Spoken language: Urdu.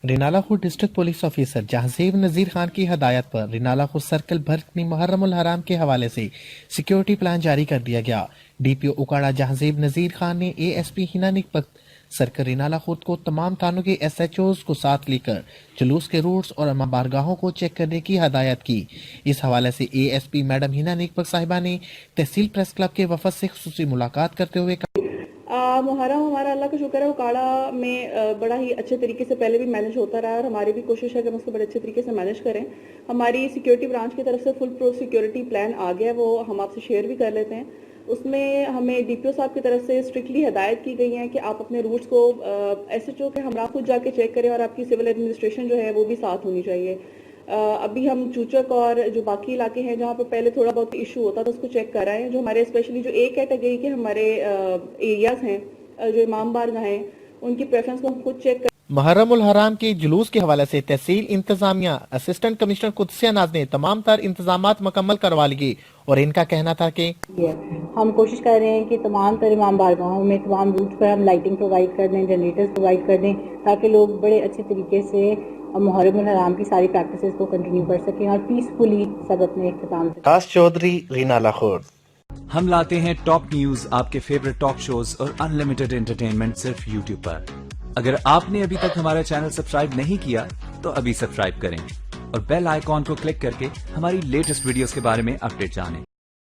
Renala Khurd district police officer Jahanzeb Nazir Khan کی ہدایت پر رینالہ خورد سرکل بھرکنی محرم الحرام کے حوالے سے سیکیورٹی پلان جاری کر دیا گیا۔ ڈی پی او اکاڑا جہانزیب نذیر خان نے A S P Hina نگپت circle Renala خورد کو تمام تھانوں کے ایس ایچ اوز کو ساتھ لے کر جلوس کے روٹس اور بارگاہوں کو چیک کرنے کی ہدایت کی۔ اس حوالے سے اے ایس پی میڈم ہینا نگپت صاحبہ نے تحصیل پریس کلب کے وفد سے خصوصی ملاقات کرتے ہوئے کہا محرم ہمارا اللہ کا شکر ہے اکاڑا میں بڑا ہی اچھے طریقے سے پہلے بھی مینج ہوتا رہا ہے اور ہماری بھی کوشش ہے کہ ہم اس کو بڑے اچھے طریقے سے مینج کریں۔ ہماری سیکیورٹی برانچ کی طرف سے فل پرو سیکیورٹی پلان آ گیا، وہ ہم آپ سے شیئر بھی کر لیتے ہیں۔ اس میں ہمیں ڈی پی او صاحب کی طرف سے اسٹرکٹلی ہدایت کی گئی ہے کہ آپ اپنے روٹس کو ایس ایچ او کے ہمراہ خود جا کے چیک کریں اور آپ کی سول ایڈمنسٹریشن جو ہے وہ بھی ساتھ ہونی چاہیے۔ ابھی ہم چوچک اور جو باقی علاقے ہیں جہاں پہ پہلے تھوڑا بہت ایشو ہوتا تھا اس کو چیک کر رہے ہیں۔ جو ہمارے اسپیشلی جو ایک کیٹیگری کے ہمارے ایریاز ہیں جو امام بارگاہ ہیں ان کی پریفرنس کو ہم خود چیک کر محرم الحرام کے جلوس کے حوالے سے تحصیل انتظامیہ اسسٹنٹ کمشنر قدسیہ ناز نے تمام تر انتظامات مکمل کروا لیے اور ان کا کہنا تھا کہ ہم کوشش کر رہے ہیں کہ تمام تر امام بارگاہوں میں تمام روٹ پر ہم لائٹنگ پرووائڈ کر دیں، جنریٹرز پرووائڈ کر دیں تاکہ لوگ بڑے اچھے طریقے سے محرم الحرام کی ساری پریکٹسز کو کنٹینیو کر سکیں اور پیسفلی سب اپنے اختتام سے۔ خاص چودھری رینالہ خورد۔ ہم لاتے ہیں ٹاپ نیوز، آپ کے فیورٹ ٹاک شوز اور انلمیٹڈ انٹرٹینمنٹ صرف یوٹیوب پر۔ اگر آپ نے ابھی تک ہمارا چینل سبسکرائب نہیں کیا تو ابھی سبسکرائب کریں اور بیل آئیکن کو کلک کر کے ہماری لیٹسٹ ویڈیوز کے بارے میں اپڈیٹ جانیں۔